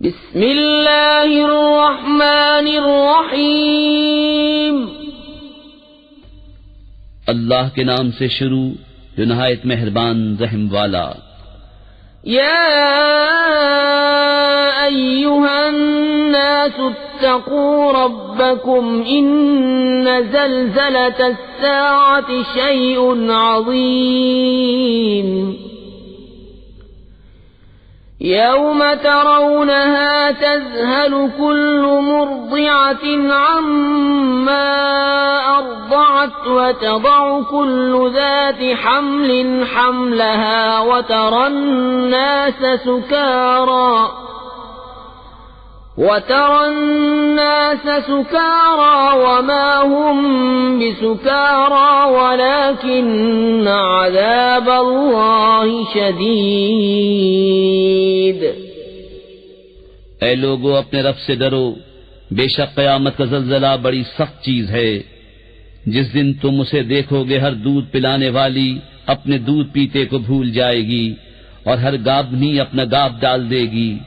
بسم اللہ الرحمن الرحیم اللہ کے نام سے شروع جو نہایت مہربان رحم والا۔ یا ایھا الناس اتقوا ربکم ان زلزلة الساعة شیء عظیم یوم ترونها تذهل كل مرضعة عما أرضعت وتضع كل ذات حمل حملها وترى الناس سكارى وما هم بسكارى ولكن عذاب الله شديد۔ اے لوگو اپنے رب سے ڈرو، بے شک قیامت کا زلزلہ بڑی سخت چیز ہے۔ جس دن تم اسے دیکھو گے ہر دودھ پلانے والی اپنے دودھ پیتے کو بھول جائے گی اور ہر گابنی اپنا گاب ڈال دے گی،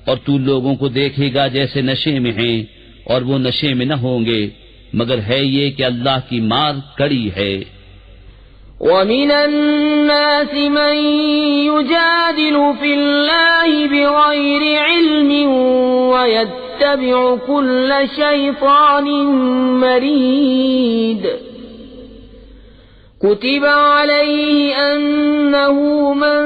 اور تو لوگوں کو دیکھے گا جیسے نشے میں ہیں اور وہ نشے میں نہ ہوں گے، مگر ہے یہ کہ اللہ کی مار کڑی ہے۔ وَمِنَ النَّاسِ مَن يُجَادِلُ فِي اللَّهِ بِغَيْرِ عِلْمٍ وَيَتَّبِعُ كُلَّ شَيْطَانٍ مَّرِيدٍ۔ كُتِبَ عَلَيْهِ أَنَّهُ مَن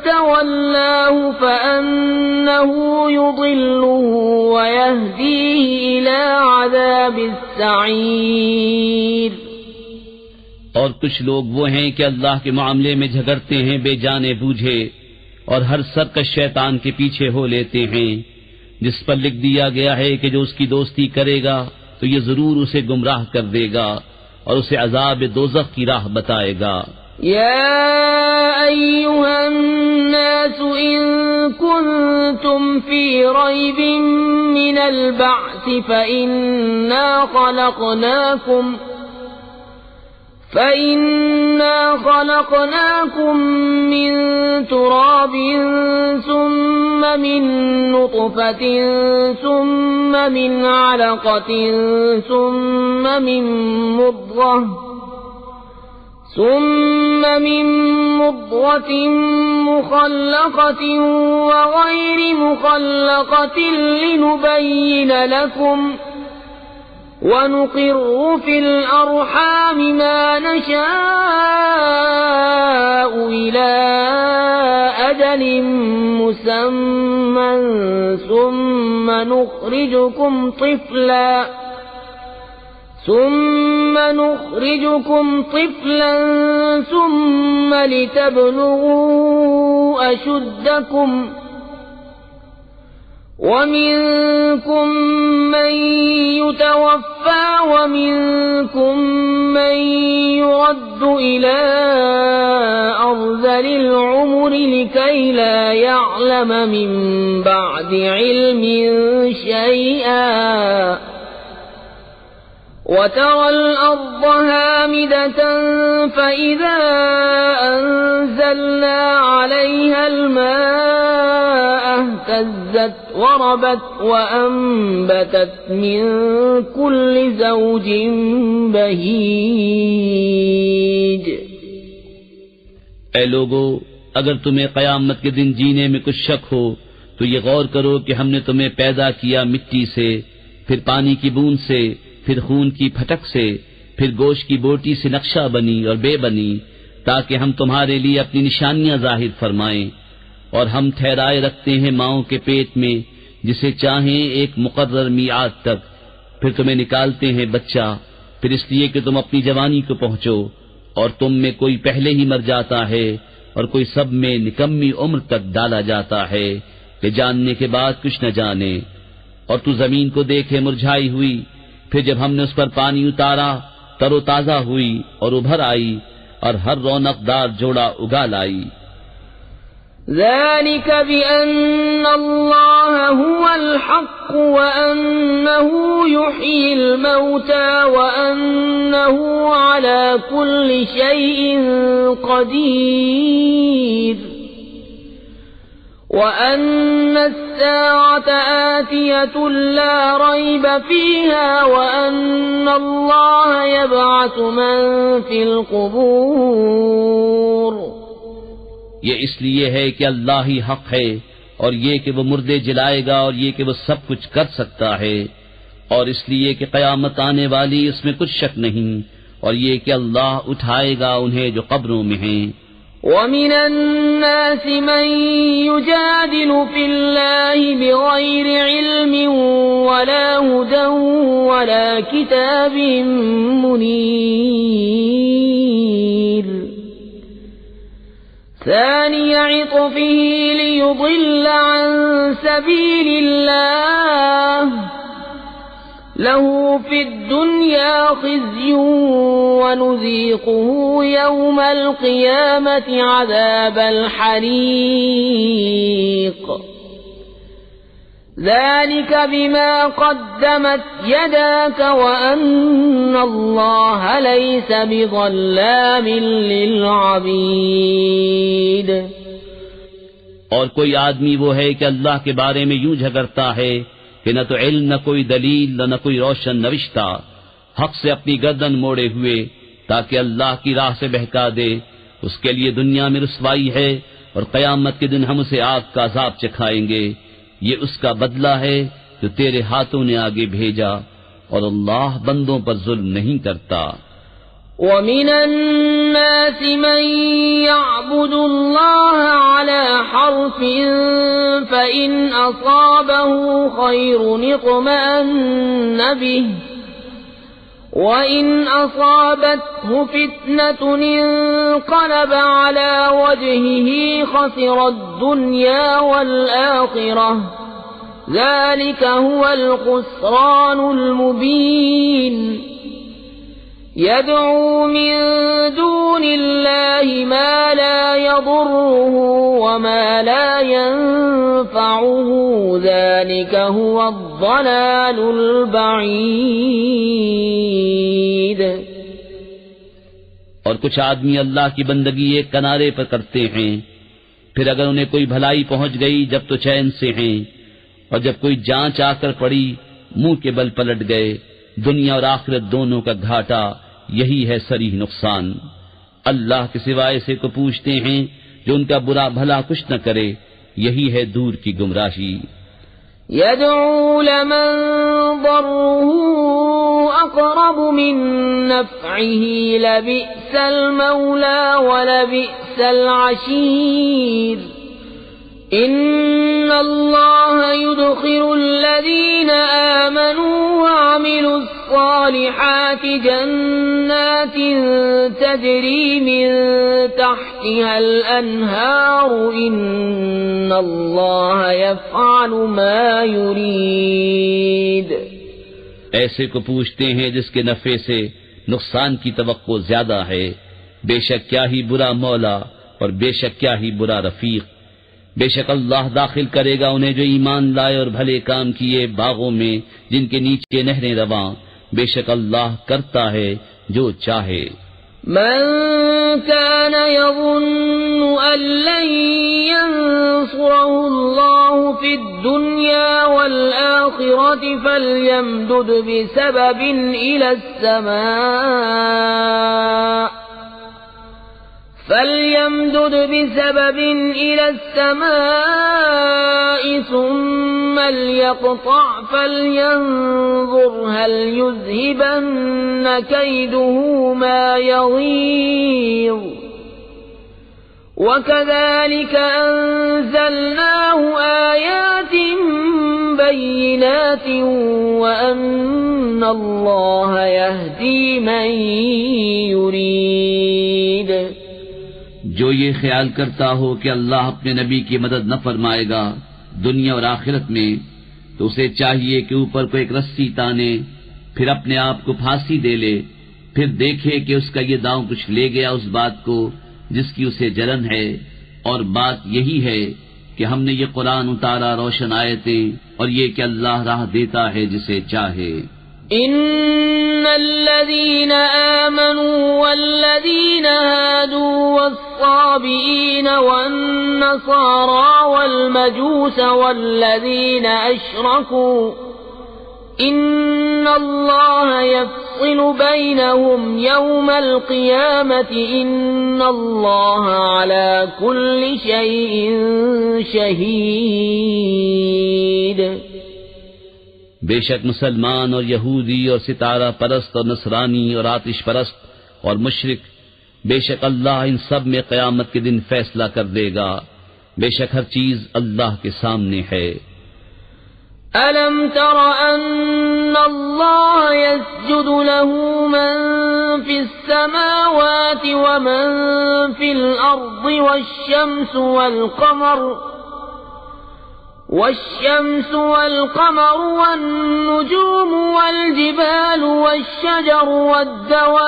تَوَلَّاهُ فَأَنَّهُ يُضِلُّهُ وَيَهْدِيهِ إِلَى عَذَابِ السَّعِيرِ۔ اور کچھ لوگ وہ ہیں کہ اللہ کے معاملے میں جھگڑتے ہیں بے جانے بوجھے، اور ہر سرکش شیطان کے پیچھے ہو لیتے ہیں، جس پر لکھ دیا گیا ہے کہ جو اس کی دوستی کرے گا تو یہ ضرور اسے گمراہ کر دے گا اور اسے عذاب دوزخ کی راہ بتائے گا۔ یا ایھا الناس ان کنتم فی ریب من البعث فإنا خلقناكم من تراب ثم من نطفة ثم من علقة ثم من مضغة مخلقة وغير مخلقة لنبين لكم وَنُقِرُّ فِي الْأَرْحَامِ مَا نَشَاءُ إِلَى أَجَلٍ مُّسَمًّى ثُمَّ نُخْرِجُكُمْ طِفْلًا ثُمَّ لِتَبْلُغُوا أَشُدَّكُمْ وَمِنكُم مَّن يُتَوَفَّى وَمِنكُم مَّن يُرَدُّ إِلَى أَرْذَلِ الْعُمُرِ لِكَيْ لَا يَعْلَمَ مِن بَعْدِ عِلْمٍ شَيْئًا وَتَرَى الْأَرْضَ هَامِدَةً فَإِذَا أَنزَلْنَا عَلَيْهَا الْمَاءَ اهْتَزَّتْ وَرَبَتْ وَأَنبَتَتْ مِن كُلِّ زَوْجٍ بَهِيجٍ۔ اے لوگو، اگر تمہیں قیامت کے دن جینے میں کچھ شک ہو تو یہ غور کرو کہ ہم نے تمہیں پیدا کیا مٹی سے، پھر پانی کی بوند سے، پھر خون کی پھٹک سے، پھر گوشت کی بوٹی سے نقشہ بنی اور بے بنی، تاکہ ہم تمہارے لیے اپنی نشانیاں ظاہر فرمائیں۔ اور ہم ٹھہرائے رکھتے ہیں ماؤں کے پیٹ میں جسے چاہیں ایک مقرر میعاد تک، پھر تمہیں نکالتے ہیں بچہ، پھر اس لیے کہ تم اپنی جوانی کو پہنچو، اور تم میں کوئی پہلے ہی مر جاتا ہے اور کوئی سب میں نکمی عمر تک ڈالا جاتا ہے کہ جاننے کے بعد کچھ نہ جانے۔ اور تو زمین کو دیکھے مرجھائی ہوئی، پھر جب ہم نے اس پر پانی اتارا تر و تازہ ہوئی اور ابھر آئی اور ہر رونق دار جوڑا اگا لائی۔ ذلك بأن الله هو الحق وأنه يحيي الموتى وأنه على كل شيء قدير وَأَنَّ السَّاعَةَ آتِيَةٌ لَا رَيْبَ فِيهَا وَأَنَّ اللَّهَ يَبْعَثُ مَن فِي الْقُبُورِ. یہ اس لیے ہے کہ اللہ ہی حق ہے، اور یہ کہ وہ مردے جلائے گا، اور یہ کہ وہ سب کچھ کر سکتا ہے، اور اس لیے کہ قیامت آنے والی اس میں کچھ شک نہیں، اور یہ کہ اللہ اٹھائے گا انہیں جو قبروں میں ہیں. وَمِنَ النَّاسِ مَن يُجَادِلُ فِي اللَّهِ بِغَيْرِ عِلْمٍ وَلَا هُدًى وَلَا كِتَابٍ مُنِيرٍ. ثَانِيَ عِطْفِهِ لِيُضِلَّ عَن سَبِيلِ اللَّهِ لَهُ فِي الدُّنْيَا خِزْيٌ وَنُذِيقُهُ يَوْمَ الْقِيَامَةِ عَذَابَ الْحَرِيقِ. ذَلِكَ بِمَا قَدَّمَتْ يَدَاكَ وَأَنَّ اللَّهَ لَيْسَ بِظَلَّامٍ لِّلْعَبِيدِ. اور کوئی آدمی وہ ہے کہ اللہ کے بارے میں یوں جھگڑتا ہے کہ نہ تو علم، نہ کوئی دلیل، نہ کوئی روشن نوشتہ، حق سے اپنی گردن موڑے ہوئے تاکہ اللہ کی راہ سے بہکا دے. اس کے لیے دنیا میں رسوائی ہے، اور قیامت کے دن ہم اسے آگ کا عذاب چکھائیں گے. یہ اس کا بدلہ ہے جو تیرے ہاتھوں نے آگے بھیجا، اور اللہ بندوں پر ظلم نہیں کرتا. وَمِنَ النَّاسِ مَن يَعْبُدُ اللَّهَ عَلَى حَرْفٍ فَإِنْ أَصَابَهُ خَيْرٌ اطْمَأَنَّ بِهِ وَإِنْ أَصَابَتْهُ فِتْنَةٌ انقَلَبَ عَلَى وَجْهِهِ خَسِرَ الدُّنْيَا وَالْآخِرَةَ. ذَلِكَ هُوَ الْخُسْرَانُ الْمُبِينُ. يَدْعُو مِن دُونِ اللَّهِ مَا لَا يَضُرُّهُ وَمَا لَا يَنفَعُهُ. ذَلِكَ هُوَ الضَّلَالُ الْبَعِيدُ. اور کچھ آدمی اللہ کی بندگی ایک کنارے پر کرتے ہیں، پھر اگر انہیں کوئی بھلائی پہنچ گئی جب تو چین سے ہیں، اور جب کوئی جانچ آ کر پڑی منہ کے بل پلٹ گئے. دنیا اور آخرت دونوں کا گھاٹا یہی ہے صریح نقصان. اللہ کے سوائے سے کو پوچھتے ہیں جو ان کا برا بھلا کچھ نہ کرے، یہی ہے دور کی گمراہی. يَدْعُو لَمَن ضَرُّهُ أَقْرَبُ مِن نَّفْعِهِ لَبِئْسَ الْمَوْلَى وَلَبِئْسَ الْعَشِيرُ. إِنَّ اللَّهَ يُدْخِلُ الَّذِينَ آمَنُوا وَعَمِلُوا الصَّالِحَاتِ جَنَّاتٍ تَجْرِي مِن تَحْتِهَا الْأَنْهَارُ. إِنَّ اللَّهَ يَفْعَلُ مَا يُرِيدُ. ایسے کو پوچھتے ہیں جس کے نفع سے نقصان کی توقع زیادہ ہے. بے شک کیا ہی برا مولا، اور بے شک کیا ہی برا رفیق. بے شک اللہ داخل کرے گا انہیں جو ایمان لائے اور بھلے کام کیے باغوں میں جن کے نیچے نہریں رواں. بے شک اللہ کرتا ہے جو چاہے. من كان يظن أن لن ينصره الله في الدنيا والآخرة فليمدد بسبب إلى السماء ثم ليقطع فلينظر هل يذهبن كيده ما يغيظ. وكذلك أنزلناه آيات بينات وأن الله يهدي من يريد. جو یہ خیال کرتا ہو کہ اللہ اپنے نبی کی مدد نہ فرمائے گا دنیا اور آخرت میں، تو اسے چاہیے کہ اوپر کو ایک رسی تانے، پھر اپنے آپ کو پھانسی دے لے، پھر دیکھے کہ اس کا یہ داؤں کچھ لے گیا اس بات کو جس کی اسے جلن ہے. اور بات یہی ہے کہ ہم نے یہ قرآن اتارا روشن آیتیں، اور یہ کہ اللہ راہ دیتا ہے جسے چاہے. إن الذين آمنوا والذين هادوا والصابئين والنصارى والمجوس والذين أشركوا إن الله يفصل بينهم يوم القيامة إن الله على كل شيء شهيد. بے شک مسلمان اور یہودی اور ستارہ پرست اور نصرانی اور آتش پرست اور مشرک، بے شک اللہ ان سب میں قیامت کے دن فیصلہ کر دے گا. بے شک ہر چیز اللہ کے سامنے ہے. أَلَمْ تَرَ أَنَّ اللَّهَ يَسْجُدُ لَهُ مَن فِي السَّمَاوَاتِ وَمَن فِي الْأَرْضِ والشمس والقمر والنجوم والجبال والشجر والدواب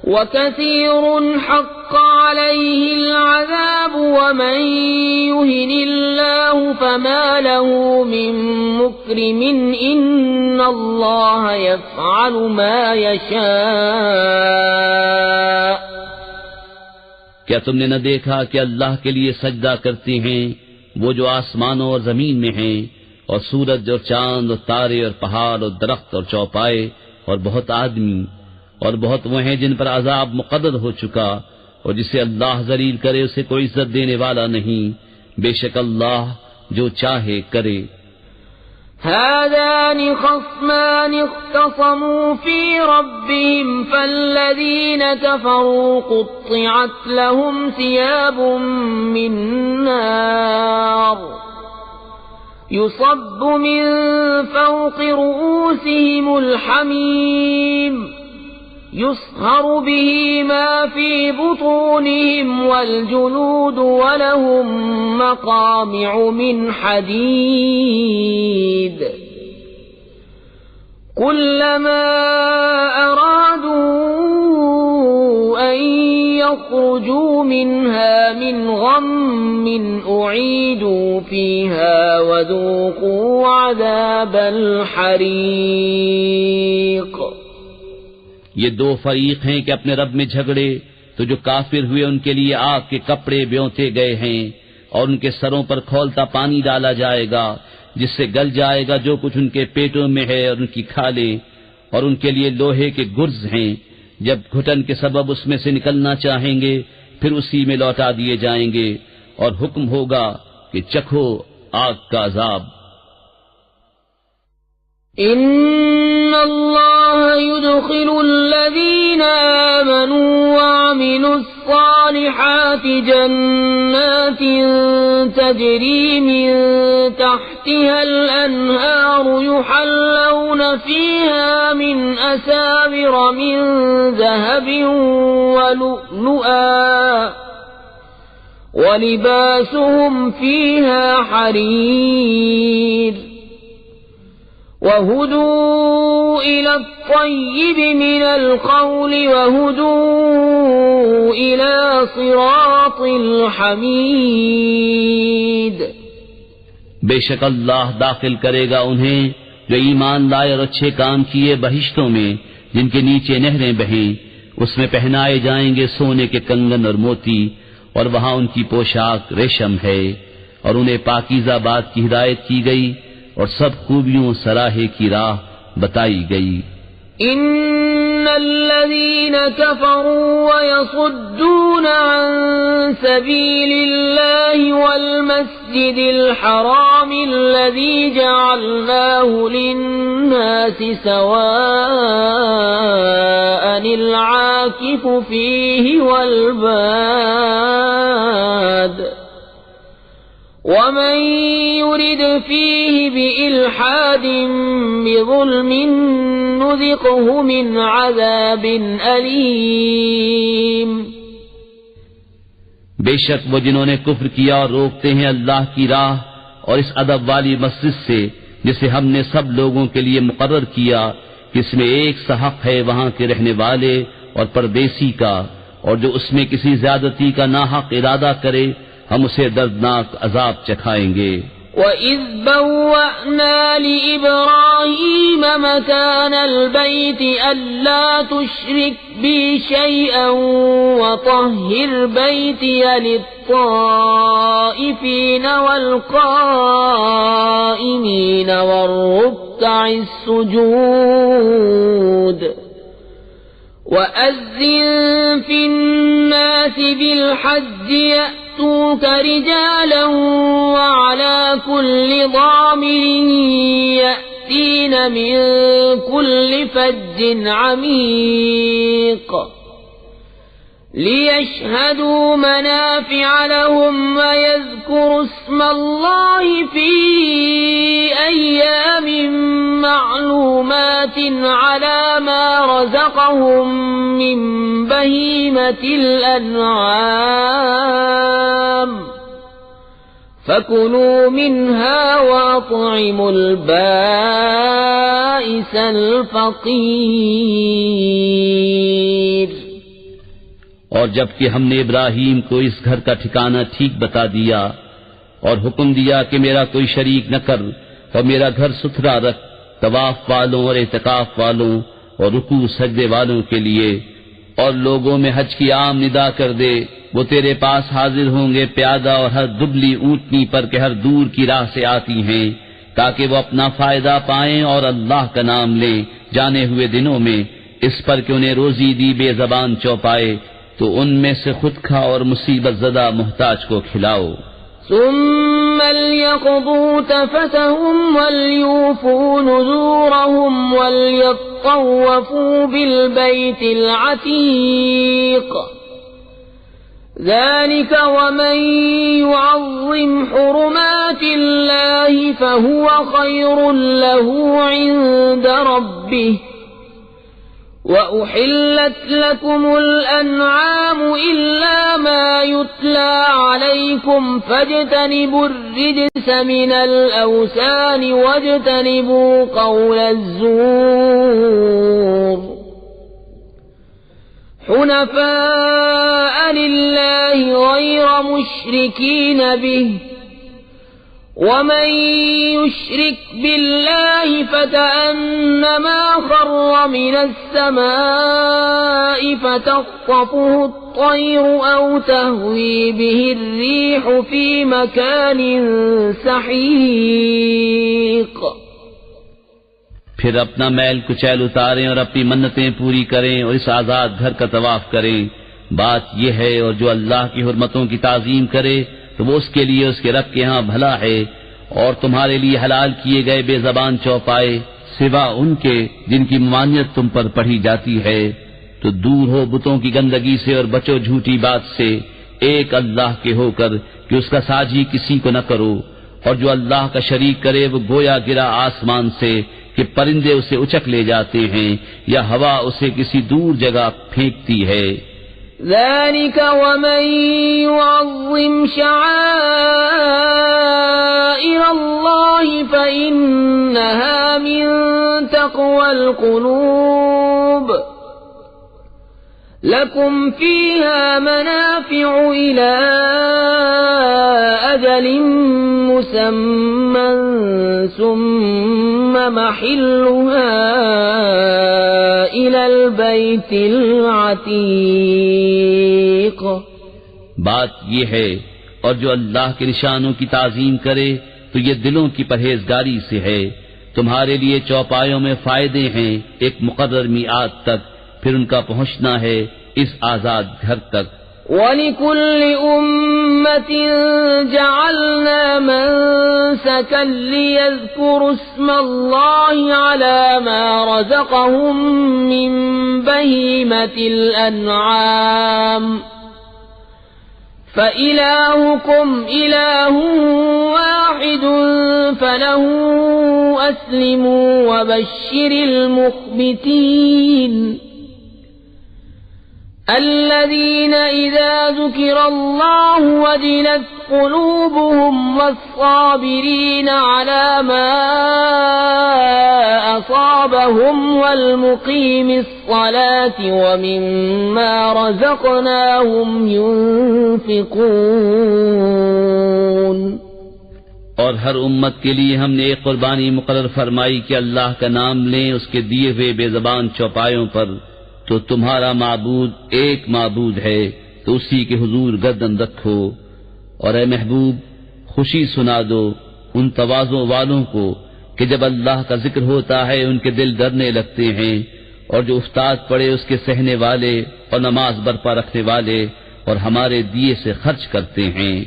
وكثير حق عليه العذاب ومن يهن الله فما له من مكرم إن الله يفعل ما يشاء. کیا تم نے نہ دیکھا کہ اللہ کے لیے سجدہ کرتے ہیں وہ جو آسمانوں اور زمین میں ہیں، اور سورج اور چاند اور تارے اور پہاڑ اور درخت اور چوپائے اور بہت آدمی، اور بہت وہ ہیں جن پر عذاب مقرر ہو چکا، اور جسے اللہ ذلیل کرے اسے کوئی عزت دینے والا نہیں. بے شک اللہ جو چاہے کرے. هذان خصمان اختصموا في ربهم فالذين كفروا قطعت لهم ثياب من نار يصب من فوق رؤوسهم الحميم يصهر به ما في بطونهم والجلود ولهم مقامع من حديد كلما أرادوا أن يخرجوا منها من غم أعيدوا فيها وذوقوا عذاب الحريق. یہ دو فریق ہیں کہ اپنے رب میں جھگڑے، تو جو کافر ہوئے ان کے لیے آگ کے کپڑے بیونتے گئے ہیں، اور ان کے سروں پر کھولتا پانی ڈالا جائے گا جس سے گل جائے گا جو کچھ ان کے پیٹوں میں ہے اور ان کی کھالیں، اور ان کے لیے لوہے کے گرز ہیں، جب گھٹن کے سبب اس میں سے نکلنا چاہیں گے پھر اسی میں لوٹا دیے جائیں گے، اور حکم ہوگا کہ چکھو آگ کا عذاب. إن الله يدخل الذين آمنوا وعملوا الصالحات جنات تجري من تحتها الأنهار يحلون فيها من أساور من ذهب ولؤلؤا ولباسهم فيها حرير وهدوا إلى الطيب من القول وهدوا إلى صراط الحمید. بے شک اللہ داخل کرے گا انہیں جو ایمان لائے اور اچھے کام کیے بہشتوں میں جن کے نیچے نہریں بہیں، اس میں پہنائے جائیں گے سونے کے کنگن اور موتی، اور وہاں ان کی پوشاک ریشم ہے، اور انہیں پاکیزہ بات کی ہدایت کی گئی اور سب خوبیوں سراہے کی راہ بتائی گئی. ان الذين كفروا ويصدون عن سبيل الله والمسجد الحرام الذي جعلناه للناس سواء العاكف فيه والباد ومن يرد فيه بإلحاد بظلم نذقه من عذاب أليم. بے شک وہ جنہوں نے کفر کیا اور روکتے ہیں اللہ کی راہ اور اس ادب والی مسجد سے جسے ہم نے سب لوگوں کے لیے مقرر کیا کہ اس میں ایک سا حق ہے وہاں کے رہنے والے اور پردیسی کا، اور جو اس میں کسی زیادتی کا ناحق ارادہ کرے ہم اسے دردناک عذاب چکھائیں گے۔ وَإِذْ بَوَّأْنَا لِإِبْرَاهِيمَ مَكَانَ الْبَيْتِ أَلَّا تُشْرِكْ بِي شَيْئًا وَطَهِّرْ بَيْتِيَ لِلطَّائِفِينَ وَالْقَائِمِينَ وَالرُّكَّعِ السُّجُودِ وَأَذِّن فِي النَّاسِ بِالْحَجِّ يَأْتُوكَ رِجَالًا وَعَلَى كُلِّ ضَامِرٍ يَأْتِينَ مِن كُلِّ فَجٍّ عَمِيقٍ لِيَشْهَدُوا مَنَافِعَ لَهُمْ وَيَذْكُرُوا اسْمَ اللَّهِ فِي أَيَّامٍ مَّعْلُومَاتٍ عَلَى مَا رَزَقَهُم مِّن بَهِيمَةِ الْأَنْعَامِ فَكُلُوا مِنْهَا وَأَطْعِمُوا الْبَائِسَ الْفَقِيرَ۔ اور جب کہ ہم نے ابراہیم کو اس گھر کا ٹھکانہ ٹھیک بتا دیا اور حکم دیا کہ میرا کوئی شریک نہ کر اور میرا گھر ستھرا رکھ طواف والوں اور اعتکاف والوں اور رکوع سجدے والوں کے لیے، اور لوگوں میں حج کی عام ندا کر دے، وہ تیرے پاس حاضر ہوں گے پیادہ اور ہر دبلی اونٹنی پر کہ ہر دور کی راہ سے آتی ہیں، تاکہ وہ اپنا فائدہ پائیں اور اللہ کا نام لیں جانے ہوئے دنوں میں، اس پر کہ انہیں روزی دی بے زبان چوپائے تو ان میں سے خود کھا اور مصیبت زدہ محتاج کو کھلاؤ۔ ثم ليقضوا تفثهم وليوفوا نذورهم وليطوفوا بالبيت العتيق ذلك ومن يعظم حرمات الله فهو خير له عند ربه وَأُحِلَّتْ لَكُمُ الْأَنْعَامُ إِلَّا مَا يُتْلَى عَلَيْكُمْ فَاجْتَنِبُوا الرِّجْسَ مِنَ الْأَوْثَانِ وَاجْتَنِبُوا قَوْلَ الزُّورِ حُنَفَاءَ لِلَّهِ غَيْرَ مُشْرِكِينَ بِهِ وَمَن يُشْرِكْ بِاللَّهِ فَكَأَنَّمَا خَرَّ مِنَ السَّمَاءِ فَتَخْطَفُهُ الطَّيْرُ أَوْ تَهْوِي بِهِ الرِّيحُ فِي مَكَانٍ سَحِيقٍ۔ پھر اپنا میل کچیل اتاریں اور اپنی منتیں پوری کریں اور اس آزاد گھر کا طواف کریں۔ بات یہ ہے اور جو اللہ کی حرمتوں کی تعظیم کرے تو وہ اس کے لیے اس کے رب کے ہاں بھلا ہے، اور تمہارے لیے حلال کیے گئے بے زبان چوپائے سوا ان کے جن کی ممانعت تم پر پڑھی جاتی ہے، تو دور ہو بتوں کی گندگی سے اور بچو جھوٹی بات سے، ایک اللہ کے ہو کر کہ اس کا ساجی کسی کو نہ کرو، اور جو اللہ کا شریک کرے وہ گویا گرا آسمان سے کہ پرندے اسے اچک لے جاتے ہیں یا ہوا اسے کسی دور جگہ پھینکتی ہے۔ ذلك ومن يعظم شعائر الله فإنها من تقوى القلوب لكم فيها منافع إلى أجل مسمى ثم محلها إلى البيت العتيق۔ بات یہ ہے اور جو اللہ کے نشانوں کی تعظیم کرے تو یہ دلوں کی پرہیزگاری سے ہے، تمہارے لیے چوپایوں میں فائدے ہیں ایک مقرر میعاد تک، پھر ان کا پہنچنا ہے اس آزاد گھر تک۔ وَلِكُلِّ أُمَّةٍ جَعَلْنَا مَنسَكًا لِيَذْكُرُوا اسْمَ اللَّهِ عَلَى مَا رَزَقَهُم مِّن بَهِيمَةِ الْأَنْعَامِ فَإِلَٰهُكُمْ إِلَٰهٌ وَاحِدٌ فَلَهُ أَسْلِمُوا وَبَشِّرِ الْمُخْبِتِينَ الذين إذا ذكر الله وجلت قلوبهم والصابرين على ما أصابهم والمقيم الصلاة ومما رزقناهم ينفقون. اور ہر امت کے لیے ہم نے ایک قربانی مقرر فرمائی کہ اللہ کا نام لیں اس کے دیے ہوئے بے زبان چوپایوں پر. تو تمہارا معبود ایک معبود ہے تو اسی کے حضور گردن رکھو. اور اے محبوب خوشی سنا دو ان تواضع والوں کو کہ جب اللہ کا ذکر ہوتا ہے ان کے دل ڈرنے لگتے ہیں، اور جو افتاد پڑے اس کے سہنے والے اور نماز برپا رکھنے والے اور ہمارے دیے سے خرچ کرتے ہیں.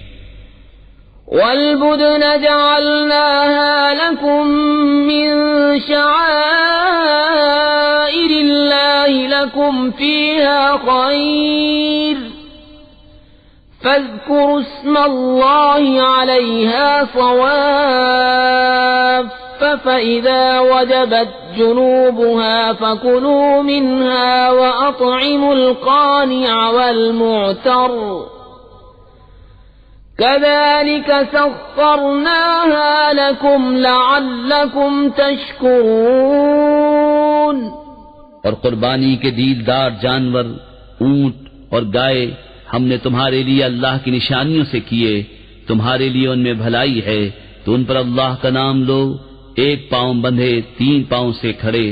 وَالْبُدْنَ جَعَلْنَاهَا لَكُم مِّن شَعَائِرِ اللَّهِ لَكُمْ فِيهَا خَيْرٌ فَاذْكُرُوا اسْمَ اللَّهِ عَلَيْهَا صَوَافَّ فَإِذَا وَجَبَتْ جُنُوبُهَا فَكُلُوا مِنْهَا وَأَطْعِمُوا الْقَانِعَ وَالْمُعْتَرَّ كَذَلِكَ سَخَّرْنَاهَا لَكُمْ لَعَلَّكُمْ تَشْكُرُونَ. اور قربانی کے دیلدار جانور اونٹ اور گائے ہم نے تمہارے لیے اللہ کی نشانیوں سے کیے، تمہارے لیے ان میں بھلائی ہے تو ان پر اللہ کا نام لو، ایک پاؤں بندھے 3 پاؤں سے کھڑے.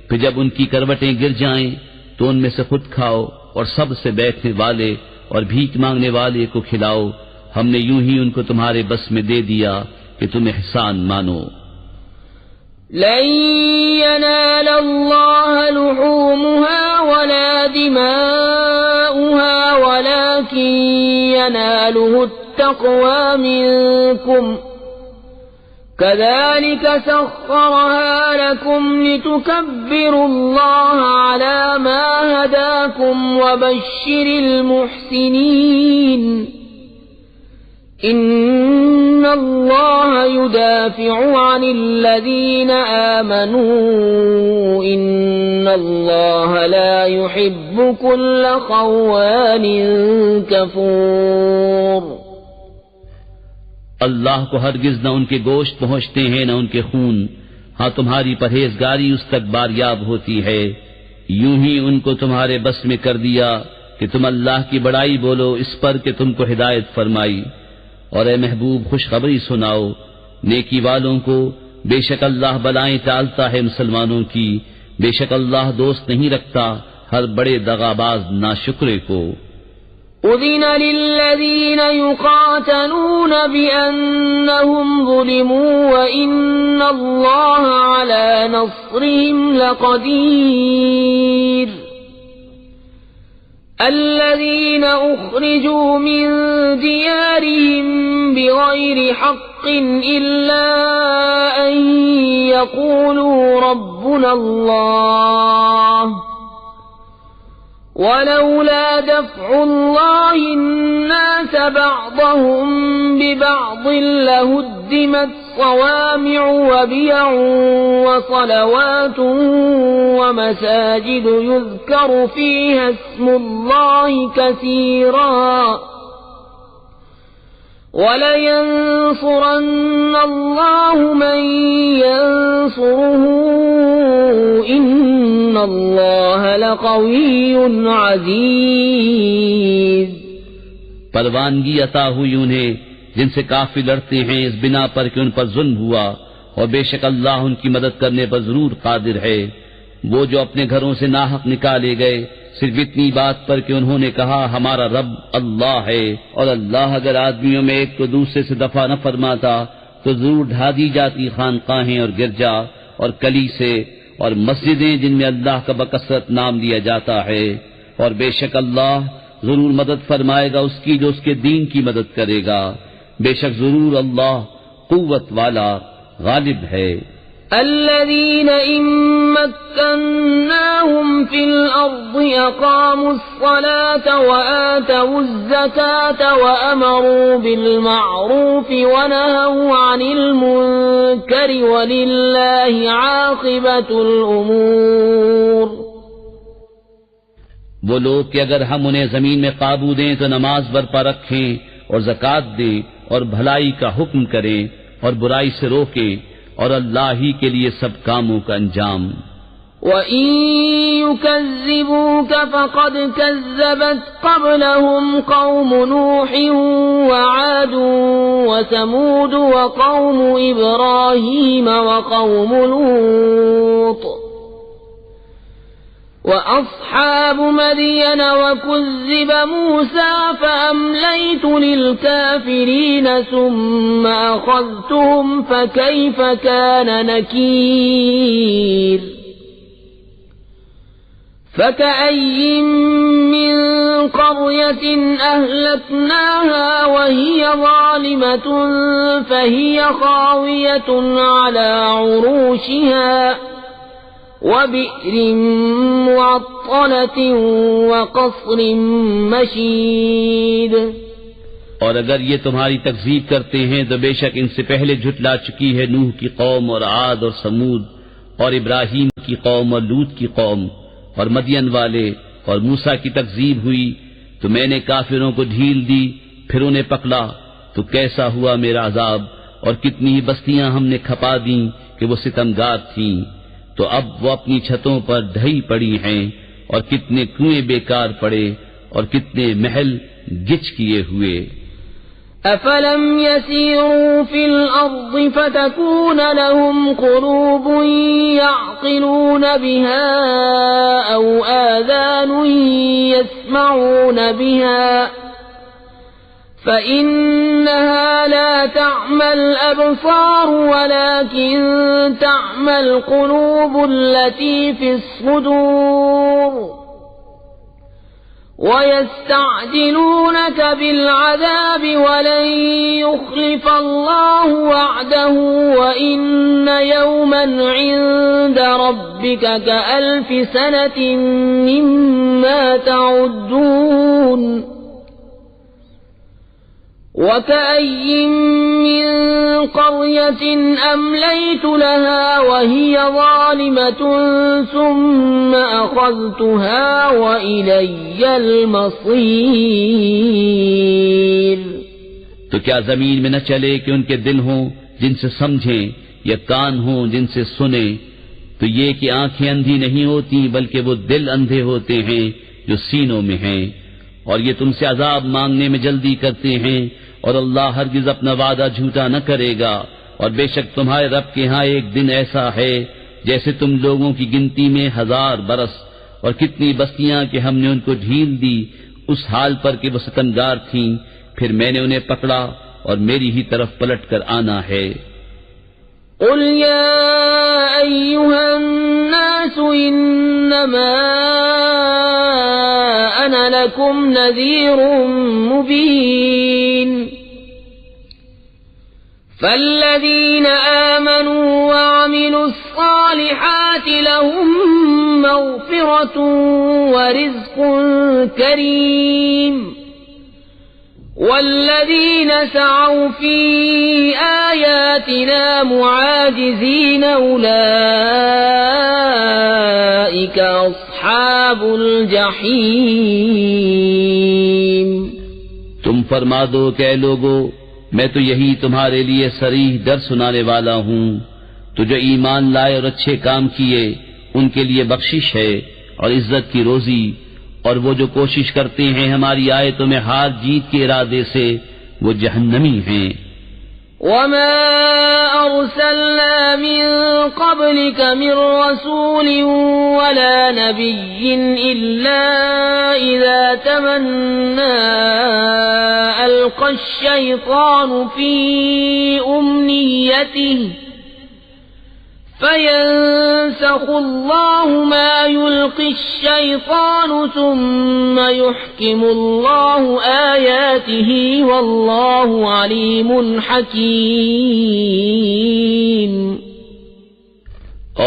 پھر جب ان کی کروٹیں گر جائیں تو ان میں سے خود کھاؤ اور سب سے بیٹھنے والے اور بھیک مانگنے والے کو کھلاؤ. ہم نے یوں ہی ان کو تمہارے بس میں دے دیا کہ تم احسان مانو. لن ينال الله لحومها ولا دماؤها ولكن يناله التقوى منكم كذلك سخرها لكم لتكبروا الله على ما هداكم وبشر المحسنين. ان اللہ يدافع عن الذین آمنوا ان اللہ لا يحب كل خوان کفور. اللہ کو ہرگز نہ ان کے گوشت پہنچتے ہیں نہ ان کے خون، ہاں تمہاری پرہیزگاری اس تک باریاب ہوتی ہے. یوں ہی ان کو تمہارے بس میں کر دیا کہ تم اللہ کی بڑائی بولو اس پر کہ تم کو ہدایت فرمائی. اور اے محبوب خوشخبری سناؤ نیکی والوں کو، بے شک اللہ بلائیں ٹالتا ہے مسلمانوں کی، بے شک اللہ دوست نہیں رکھتا ہر بڑے دغاباز ناشکرے کو. اذن للذین یقاتلون بأنہم ظلموا وإن اللہ علی نصرهم لقدیر. الذين أخرجوا من ديارهم بغير حق إلا أن يقولوا ربنا الله ولولا دفع الله الناس بعضهم ببعض لهدمت صوامع وبيع وصلوات ومساجد يذكر فيها اسم الله كثيرا ولينصرن الله من ينصره إن الله لقوي عزيز. پروانگی عطا ہوئی انہیں جن سے کافی لڑتے ہیں اس بنا پر کہ ان پر ظلم ہوا، اور بے شک اللہ ان کی مدد کرنے پر ضرور قادر ہے. وہ جو اپنے گھروں سے ناحق نکالے گئے صرف اتنی بات پر کہ انہوں نے کہا ہمارا رب اللہ ہے، اور اللہ اگر آدمیوں میں ایک کو دوسرے سے دفع نہ فرماتا تو ضرور ڈھا دی جاتی خانقاہیں اور گرجا اور کلیسے اور مسجدیں جن میں اللہ کا بکثرت نام لیا جاتا ہے. اور بے شک اللہ ضرور مدد فرمائے گا اس کی جو اس کے دین کی مدد کرے گا. بے شک ضرور اللہ قوت والا غالب ہے. الذين إن مكناهم في الأرض أقاموا الصلاة وآتوا الزكاة وأمروا بالمعروف ونهوا عن المنكر ولله عاقبة الأمور. وہ لوگ کہ اگر ہم انہیں زمین میں قابو دیں تو نماز برپا رکھیں اور زکوٰۃ دیں اور بھلائی کا حکم کریں اور برائی سے روکیں، اور اللہ ہی کے لیے سب کاموں کا انجام۔ وَإِن يُكَذِّبُوكَ فَقَدْ كَذَّبَتْ قَبْلَهُمْ قَوْمُ نُوحٍ وَعَادٌ وَثَمُودُ وَقَوْمُ إِبْرَاهِيمَ وَقَوْمُ لُوطٍ وَأَصْحَابُ مَدْيَنَ وَكُذِّبَ مُوسَى فَأَمْلَيْتُ لِلْكَافِرِينَ ثُمَّ أَخَذْتُهُمْ فَكَيْفَ كَانَ نَكِيرِ فَكَأَيٍّ مِّن قَرْيَةٍ أَهْلَكْنَاهَا وَهِيَ ظَالِمَةٌ فَهِيَ خَاوِيَةٌ عَلَى عُرُوشِهَا وَبِئْرٍ مُّعَطَّلَةٍ وَقَصْرٍ مَّشِيدٍ۔ اور اگر یہ تمہاری تکذیب کرتے ہیں تو بے شک ان سے پہلے جھٹلا چکی ہے نوح کی قوم اور عاد اور سمود اور ابراہیم کی قوم اور لوط کی قوم اور مدین والے، اور موسیٰ کی تکذیب ہوئی تو میں نے کافروں کو ڈھیل دی، پھر انہیں پکڑا تو کیسا ہوا میرا عذاب، اور کتنی ہی بستیاں ہم نے کھپا دیں کہ وہ ستمگار تھیں، تو اب وہ اپنی چھتوں پر ڈھئی پڑی ہیں، اور کتنے کنویں بیکار پڑے اور کتنے محل گچ کیے ہوئے۔ أَفَلَمْ يَسِيرُوا فِي الْأَرْضِ فَتَكُونَ لَهُمْ قُلُوبٌ يَعْقِلُونَ بِهَا أَوْ آذَانٌ يَسْمَعُونَ بِهَا فَإِنَّهَا لَا تَعْمَى الْأَبْصَارُ وَلَكِن تَعْمَى الْقُلُوبُ الَّتِي فِي الصُّدُورِ وَيَسْتَعْجِلُونَكَ بِالْعَذَابِ وَلَن يُخْلِفَ اللَّهُ وَعْدَهُ وَإِنَّ يَوْمًا عِندَ رَبِّكَ كَأَلْفِ سَنَةٍ مِّمَّا تَعُدُّونَ وَكَأَيٍّن مِّن قَرْيَةٍ أَمْلَيْتُ لَهَا وَهِيَ ظَالِمَةٌ ثُمَّ أَخَذْتُهَا وَإِلَيَّ الْمَصِيرُ۔ تو کیا زمین میں نہ چلے کہ ان کے دل ہوں جن سے سمجھیں، یا کان ہوں جن سے سنیں؟ تو یہ کہ آنکھیں اندھی نہیں ہوتی بلکہ وہ دل اندھے ہوتے ہیں جو سینوں میں ہیں، اور یہ تم سے عذاب مانگنے میں جلدی کرتے ہیں، اور اللہ ہرگز اپنا وعدہ جھوٹا نہ کرے گا، اور بے شک تمہارے رب کے ہاں ایک دن ایسا ہے جیسے تم لوگوں کی گنتی میں 1000 برس، اور کتنی بستیاں کہ ہم نے ان کو ڈھیل دی اس حال پر کہ وہ ستمگار تھیں، پھر میں نے انہیں پکڑا اور میری ہی طرف پلٹ کر آنا ہے۔ قُلْ يَا أَيُّهَا النَّاسُ إِنَّمَا أَنَا لَكُمْ نَذِيرٌ مُبِينٌ فَالَّذِينَ آمَنُوا وَعَمِلُوا الصَّالِحَاتِ لَهُم مَّغْفِرَةٌ وَرِزْقٌ كَرِيمٌ وَالَّذِينَ سَعَوْا فِي آيَاتِنَا مُعَاجِزِينَ أُولَئِكَ أَصْحَابُ الْجَحِيمِ۔ تم فرما دو کہ اے لوگو، میں تو یہی تمہارے لیے صریح ڈر سنانے والا ہوں، تو جو ایمان لائے اور اچھے کام کیے ان کے لیے بخشش ہے اور عزت کی روزی، اور وہ جو کوشش کرتے ہیں ہماری آیتوں میں ہار جیت کے ارادے سے وہ جہنمی ہیں۔ وَمَا أَرْسَلْنَا مِن قَبْلِكَ مِن رَّسُولٍ وَلَا نَبِيٍّ إِلَّا إِذَا تَمَنَّىٰ أَلْقَى الشَّيْطَانُ فِي أُمْنِيَّتِهِ فَيَنسَخُ اللَّهُ مَا يُلْقِي الشَّيْطَانُ ثُمَّ يُحْكِمُ اللَّهُ آيَاتِهِ وَاللَّهُ عَلِيمٌ حَكِيمٌ۔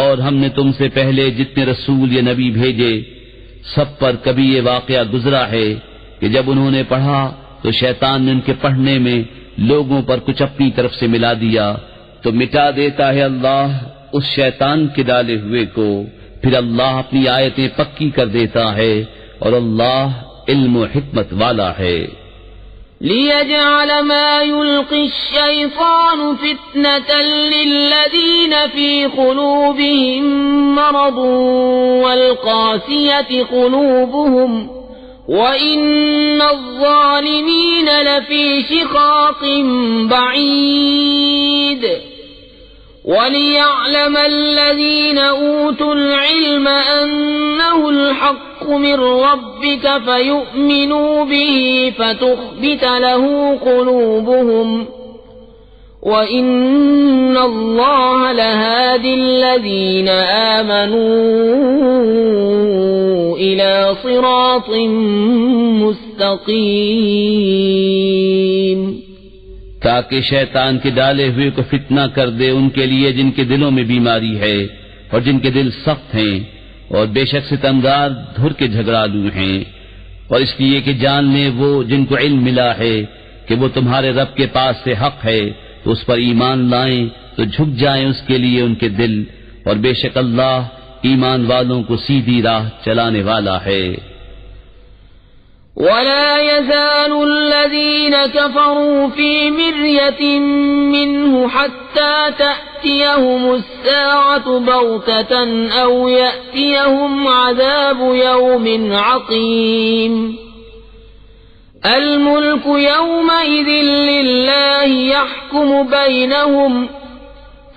اور ہم نے تم سے پہلے جتنے رسول یا نبی بھیجے سب پر کبھی یہ واقعہ گزرا ہے کہ جب انہوں نے پڑھا تو شیطان نے ان کے پڑھنے میں لوگوں پر کچھ اپنی طرف سے ملا دیا، تو مٹا دیتا ہے اللہ اس شیطان کے ڈالے ہوئے کو، پھر اللہ اپنی آیتیں پکی کر دیتا ہے اور اللہ علم و حکمت والا ہے۔ ليجعل ما يلقي الشيطان فتنة للذين في قلوبهم مرض والقاسية قلوبهم وإن الظالمين لفي شقاق بعيد وليعلم الذين أوتوا العلم أنه الحق من ربك فيؤمنوا به فتخبت له قلوبهم وإن الله لهادي الذين آمنوا إلى صراط مستقيم تاکہ شیطان کے ڈالے ہوئے کو فتنہ کر دے ان کے لیے جن کے دلوں میں بیماری ہے اور جن کے دل سخت ہیں اور بے شک ستمگار دھر کے جھگڑالو ہیں، اور اس لیے کہ جان لیں وہ جن کو علم ملا ہے کہ وہ تمہارے رب کے پاس سے حق ہے تو اس پر ایمان لائیں تو جھک جائیں اس کے لیے ان کے دل، اور بے شک اللہ ایمان والوں کو سیدھی راہ چلانے والا ہے۔ ولا يزال الذين كفروا في مرية منه حتى تأتيهم الساعة بغتة أو يأتيهم عذاب يوم عقيم الملك يومئذ لله يحكم بينهم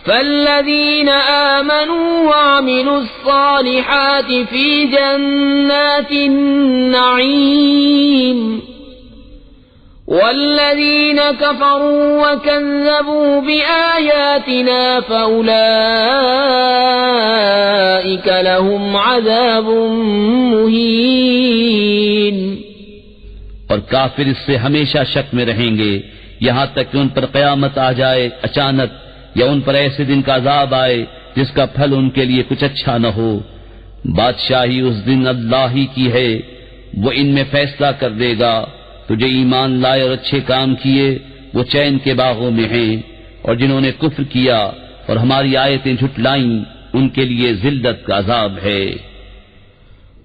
فالذين آمنوا وعملوا الصالحات في جنات النعيم والذين كفروا وكذبوا بآياتنا فأولئك لهم عذاب مهين۔ اور کافر اس سے ہمیشہ شک میں رہیں گے یہاں تک کہ ان پر قیامت آ جائے اچانک، یا ان پر ایسے دن کا عذاب آئے جس کا پھل ان کے لیے کچھ اچھا نہ ہو۔ بادشاہی اس دن اللہ ہی کی ہے، وہ ان میں فیصلہ کر دے گا۔ تو جو ایمان لائے اور اچھے کام کیے وہ چین کے باغوں میں ہیں، اور جنہوں نے کفر کیا اور ہماری آیتیں جھٹلائیں ان کے لیے ذلت کا عذاب ہے۔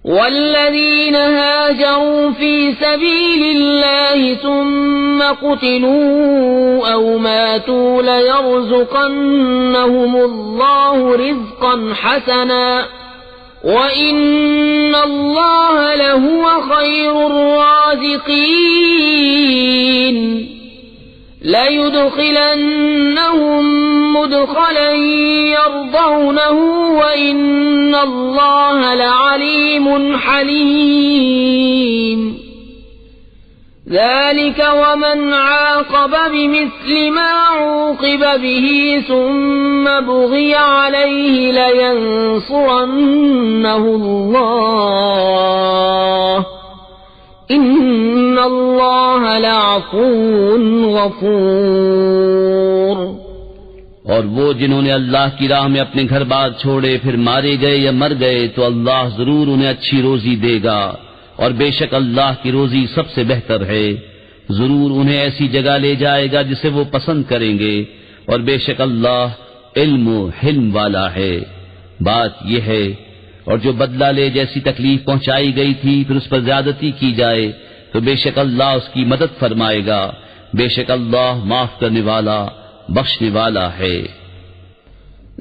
والذين هاجروا في سبيل الله ثم قتلوا أو ماتوا ليرزقنهم الله رزقا حسنا وإن الله لهو خير الرازقين لَيُدْخِلَنَّهُمْ مُدْخَلًا يَرْضَوْنَهُ وَإِنَّ اللَّهَ لَعَلِيمٌ حَلِيمٌ ذَلِكَ وَمَنْ عَاقَبَ بِمِثْلِ مَا عُوقِبَ بِهِ ثُمَّ بُغِيَ عَلَيْهِ لَيَنصُرَنَّهُ اللَّهُ ان اللہ لعفو غفور۔ اور وہ جنہوں نے اللہ کی راہ میں اپنے گھر بار چھوڑے پھر مارے گئے یا مر گئے تو اللہ ضرور انہیں اچھی روزی دے گا، اور بے شک اللہ کی روزی سب سے بہتر ہے۔ ضرور انہیں ایسی جگہ لے جائے گا جسے وہ پسند کریں گے، اور بے شک اللہ علم و حلم والا ہے۔ بات یہ ہے، اور جو بدلہ لے جیسی تکلیف پہنچائی گئی تھی پھر اس پر زیادتی کی جائے تو بے شک اللہ اس کی مدد فرمائے گا، بے شک اللہ معاف کرنے والا بخشنے والا ہے۔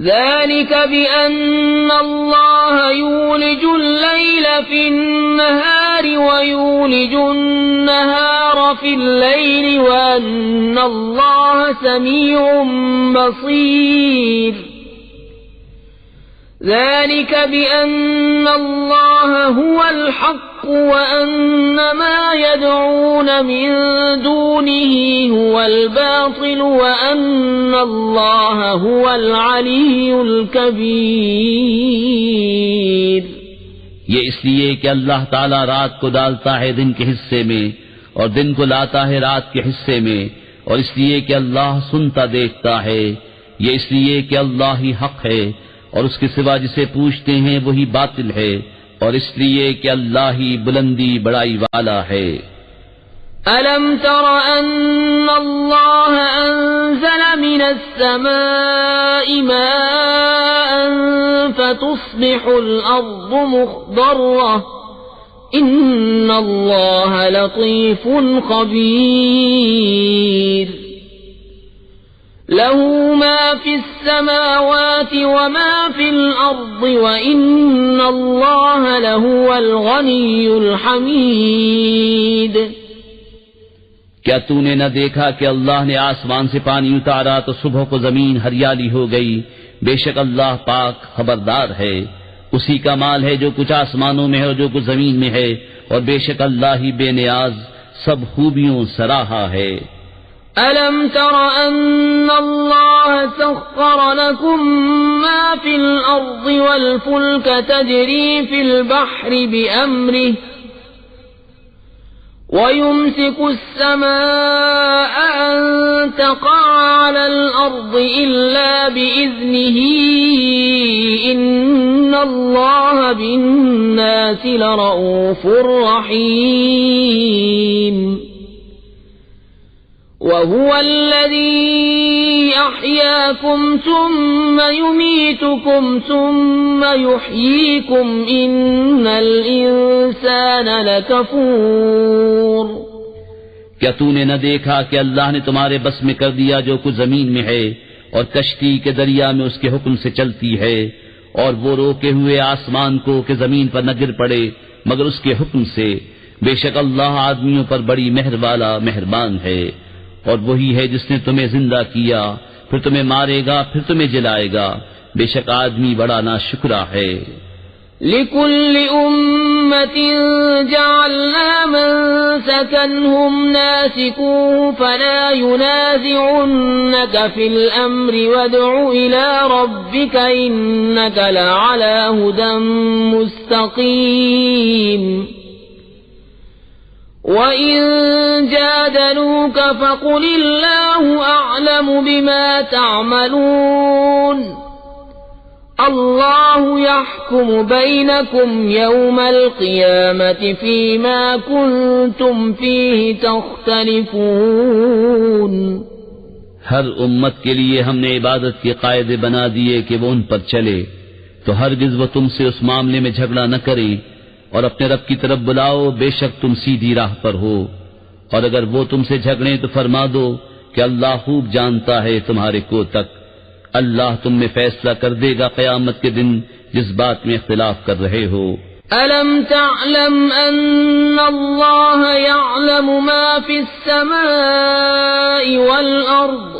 ذلك بأن الله يولج الليل في النهار ويولج النهار في الليل وأن الله سميع بصير ذلك بأن الله هو الحق وأن ما يدعون من دونه هو الباطل وأن الله هو العلي الكبير۔ یہ اس لیے کہ اللہ تعالی رات کو ڈالتا ہے دن کے حصے میں اور دن کو لاتا ہے رات کے حصے میں، اور اس لیے کہ اللہ سنتا دیکھتا ہے۔ یہ اس لیے کہ اللہ ہی حق ہے اور اس کے سوا جسے پوچھتے ہیں وہی باطل ہے، اور اس لیے کہ اللہ ہی بلندی بڑائی والا ہے۔ أَلَمْ تَرَ أَنَّ اللَّهَ أَنزَلَ مِنَ السَّمَاءِ مَاءً فَتُصْبِحُ الْأَرْضُ مُخْضَرَّةً إن الله لطيف خبير له ما في السماوات وما في الأرض وإن الله لهو الغني الحميد. کیا تو نے نہ دیکھا کہ اللہ نے آسمان سے پانی اتارا تو صبح کو زمین ہریالی ہو گئی؟ بے شک اللہ پاک خبردار ہے. اسی کا مال ہے جو کچھ آسمانوں میں ہے اور جو کچھ زمین میں ہے، اور بے شک اللہ ہی بے نیاز سب خوبیوں سراہا ہے. أَلَمْ تَرَ أَنَّ اللَّهَ سَخَّرَ لَكُم مَّا فِي الْأَرْضِ وَالْفُلْكَ تَجْرِي فِي الْبَحْرِ بِأَمْرِهِ وَيُمْسِكُ السَّمَاءَ أَن تَقَعَ عَلَى الْأَرْضِ إِلَّا بِإِذْنِهِ إِنَّ اللَّهَ بِالنَّاسِ لَرَءُوفٌ رَّحِيمٌ. وَهُوَ الَّذِي أَحْيَاكُمْ ثُمَّ يُمِيتُكُمْ ثُمَّ يُحْيِيكُمْ إِنَّ الْإِنسَانَ لَكَفُورٌ. کیا تو نے نہ دیکھا کہ اللہ نے تمہارے بس میں کر دیا جو کچھ زمین میں ہے، اور کشتی کے دریا میں اس کے حکم سے چلتی ہے، اور وہ روکے ہوئے آسمان کو کہ زمین پر نہ گر پڑے مگر اس کے حکم سے. بے شک اللہ آدمیوں پر بڑی مہر والا مہربان ہے. اور وہی ہے جس نے تمہیں زندہ کیا، پھر تمہیں مارے گا، پھر تمہیں جلائے گا. بے شک آدمی بڑا ناشکرا ہے. لِكُلِّ أُمَّةٍ جَعَلْنَا مَنسَكًا هُمْ نَاسِكُوهُ فَلَا يُنَازِعُنَّكَ فِي الْأَمْرِ وَادْعُ إِلَى رَبِّكَ إِنَّكَ لَعَلَى هُدًى مُسْتَقِيمٍ. وَإِن جَادَلُوكَ فَقُلِ اللَّهُ أَعْلَمُ بِمَا تَعْمَلُونَ. اللَّهُ يَحْكُمُ بَيْنَكُمْ يَوْمَ الْقِيَامَةِ فِيمَا كُنتُمْ فِيهِ تَخْتَلِفُونَ. ہر امت کے لیے ہم نے عبادت کے قاعدے بنا دیے کہ وہ ان پر چلے، تو ہرگز وہ تم سے اس معاملے میں جھگڑا نہ کرے، اور اپنے رب کی طرف بلاؤ، بے شک تم سیدھی راہ پر ہو. اور اگر وہ تم سے جھگڑیں تو فرما دو کہ اللہ خوب جانتا ہے تمہارے کو تک. اللہ تم میں فیصلہ کر دے گا قیامت کے دن جس بات میں اختلاف کر رہے ہو. أَلَمْ تَعْلَمْ أَنَّ اللَّهَ يَعْلَمُ مَا فِي السَّمَاءِ وَالْأَرْضِ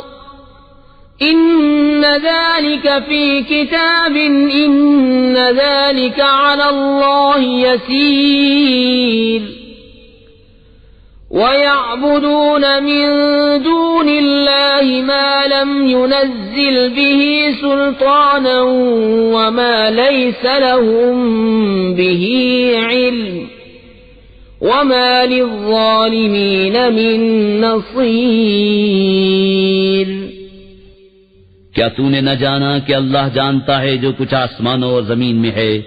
إِنَّ ذَلِكَ فِي كِتَابٍ إِنَّ ذَلِكَ عَلَى اللَّهِ يَسِيرٌ. وَيَعْبُدُونَ مِن دُونِ اللَّهِ مَا لَمْ يُنَزِّلْ بِهِ سُلْطَانًا وَمَا لَيْسَ لَهُم بِهِ عِلْمٌ وَمَا لِلظَّالِمِينَ مِن نَّصِيرٍ. کیا تو نے نہ جانا کہ اللہ جانتا ہے جو کچھ آسمانوں اور زمین میں ہے؟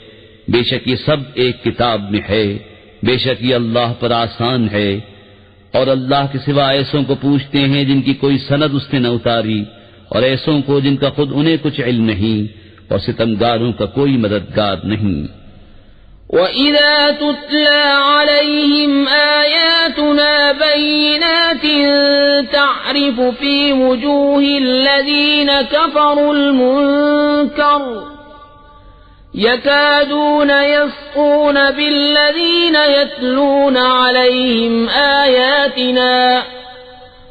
بے شک یہ سب ایک کتاب میں ہے. بے شک یہ اللہ پر آسان ہے. اور اللہ کے سوا ایسوں کو پوچھتے ہیں جن کی کوئی سند اس نے نہ اتاری، اور ایسوں کو جن کا خود انہیں کچھ علم نہیں، اور ستمگاروں کا کوئی مددگار نہیں. وَإِذَا تُتْلَى عَلَيْهِمْ آيَاتُنَا بَيِّنَاتٍ تَعْرِفُ فِي وُجُوهِ الَّذِينَ كَفَرُوا الْمُنكَرَ يَكَادُونَ يَسْطُونَ بِالَّذِينَ يَتْلُونَ عَلَيْهِمْ آيَاتِنَا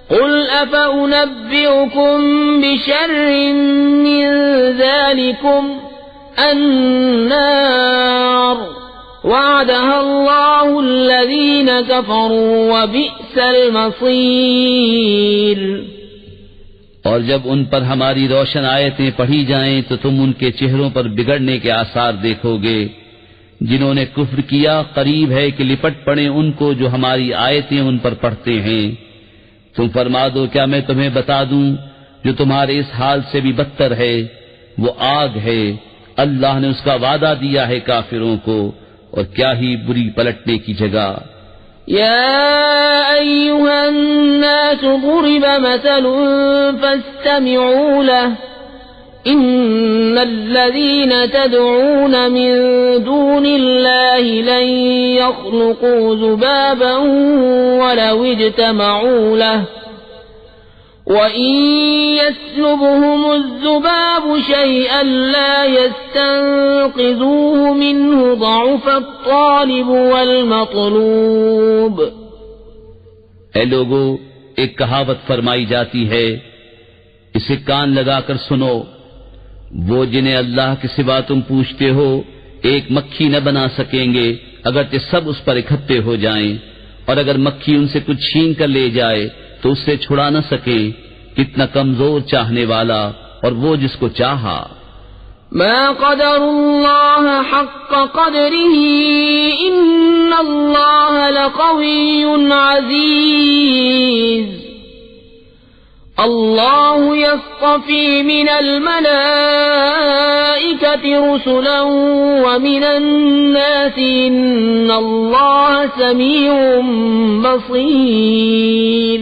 قُلْ أَفَأُنَبِّئُكُم بِشَرٍّ مِّن ذَلِكُمْ النَّارُ وَعَدَهَا اللَّهُ الَّذِينَ كَفَرُوا وَبِئْسَ الْمَصِيرُ. اور جب ان پر ہماری روشن آیتیں پڑھی جائیں تو تم ان کے چہروں پر بگڑنے کے آثار دیکھو گے. جنہوں نے کفر کیا قریب ہے کہ لپٹ پڑیں ان کو جو ہماری آیتیں ان پر پڑھتے ہیں. تم فرما دو کیا میں تمہیں بتا دوں جو تمہارے اس حال سے بھی بدتر ہے؟ وہ آگ ہے، اللہ نے اس کا وعدہ دیا ہے کافروں کو، اور کیا ہی بری پلٹنے کی جگہ. يا أيها الناس ضرب مثل فاستمعوا له إن الذين تدعون من دون الله لن يخلقوا ذبابا ولو اجتمعوا له وإن يسلبهم الذباب شيئا لا يستنقذوه منه ضعف الطالب والمطلوب. اے لوگو، ایک کہاوت فرمائی جاتی ہے، اسے کان لگا کر سنو، وہ جنہیں اللہ کے سوا تم پوچھتے ہو ایک مکھی نہ بنا سکیں گے اگرچہ سب اس پر اکٹھے ہو جائیں، اور اگر مکھی ان سے کچھ چھین کر لے جائے تو اس سے چھڑا نہ سکے. کتنا کمزور چاہنے والا اور وہ جس کو چاہا. ما قدر الله حق قدره إن الله لقوي عزيز. الله يصطفي من الملائكة رسلا ومن الناس إن الله سميع بصير.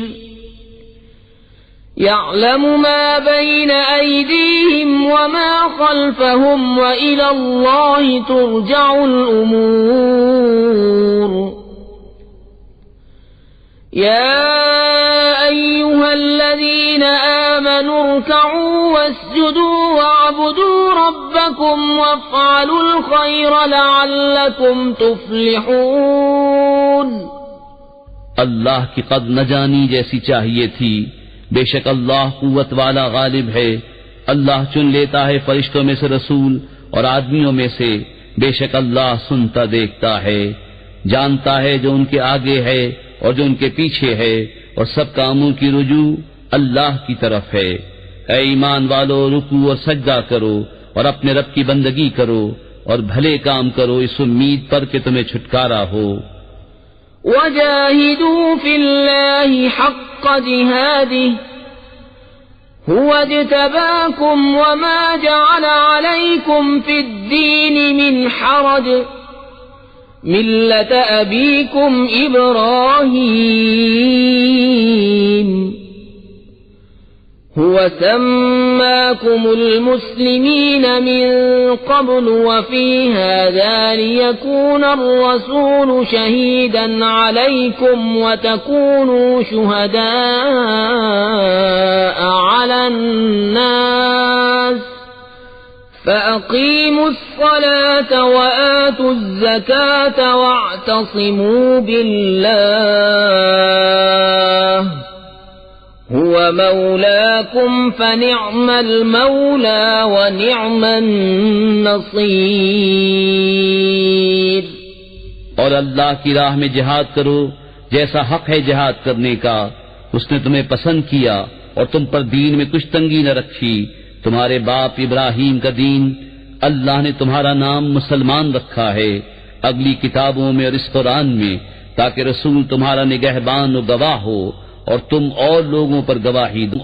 يعلم ما بين أيديهم وما خلفهم وإلى الله ترجع الأمور. يا أيها الذين آمنوا اركعوا واسجدوا واعبدوا ربكم وافعلوا الخير لعلكم تفلحون. اللہ کی قدر نہ جانی جیسی چاہیے تھی، بے شک اللہ قوت والا غالب ہے. اللہ چن لیتا ہے فرشتوں میں سے رسول اور آدمیوں میں سے، بے شک اللہ سنتا دیکھتا ہے، جانتا ہے جو ان کے آگے ہے اور جو ان کے پیچھے ہے، اور سب کاموں کی رجوع اللہ کی طرف ہے. اے ایمان والو، رکوع اور سجدہ کرو اور اپنے رب کی بندگی کرو اور بھلے کام کرو اس امید پر کہ تمہیں چھٹکارا ہو. وجاهدوا في الله حق جهاده هو اجتباكم وما جعل عليكم في الدين من حرج ملة أبيكم إبراهيم هو سماكم المسلمين من قبل وفي هذا ليكون الرسول شهيدا عليكم وتكونوا شهداء على الناس فأقيموا الصلاة وآتوا الزكاة واعتصموا بالله هو مولاكم فنعم المولى ونعم النصير. اور اللہ کی راہ میں جہاد کرو جیسا حق ہے جہاد کرنے کا. اس نے تمہیں پسند کیا اور تم پر دین میں کچھ تنگی نہ رکھی. تمہارے باپ ابراہیم کا دین اللہ نے تمہارا نام مسلمان رکھا ہے اگلی کتابوں میں اور اس قرآن میں، تاکہ رسول تمہارا نگہبان و گواہ ہو اور تم اور لوگوں پر گواہی دو.